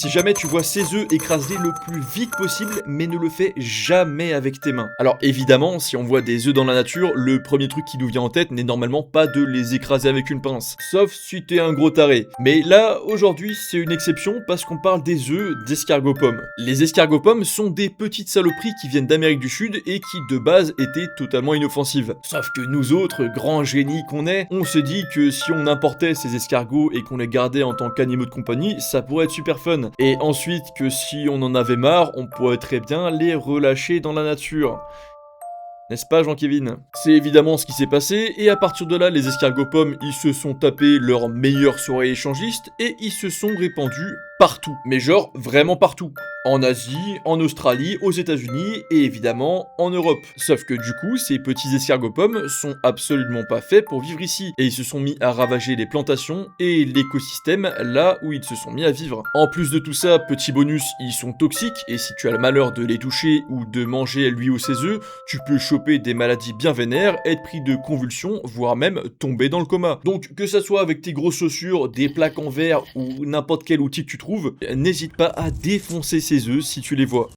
Si jamais tu vois ces œufs, écrase-les le plus vite possible, mais ne le fais jamais avec tes mains. Alors évidemment, si on voit des œufs dans la nature, le premier truc qui nous vient en tête n'est normalement pas de les écraser avec une pince. Sauf si t'es un gros taré. Mais là, aujourd'hui, c'est une exception parce qu'on parle des œufs d'escargot pomme. Les escargots pommes sont des petites saloperies qui viennent d'Amérique du Sud et qui de base étaient totalement inoffensives. Sauf que nous autres, grands génies qu'on est, on se dit que si on importait ces escargots et qu'on les gardait en tant qu'animaux de compagnie, ça pourrait être super fun. Et ensuite que si on en avait marre, on pourrait très bien les relâcher dans la nature. N'est-ce pas Jean-Kévin? C'est évidemment ce qui s'est passé, et à partir de là, les escargots pommes, ils se sont tapés leur meilleure soirée échangiste, et ils se sont répandus partout. Mais genre, vraiment partout. En Asie, en Australie, aux États-Unis, et évidemment en Europe. Sauf que du coup, ces petits escargots pommes sont absolument pas faits pour vivre ici, et ils se sont mis à ravager les plantations et l'écosystème là où ils se sont mis à vivre. En plus de tout ça, petit bonus, ils sont toxiques, et si tu as le malheur de les toucher ou de manger lui ou ses œufs, tu peux choper des maladies bien vénères, être pris de convulsions, voire même tomber dans le coma. Donc que ça soit avec tes grosses chaussures, des plaques en verre ou n'importe quel outil que tu trouves, n'hésite pas à défoncer ces œufs si tu les vois.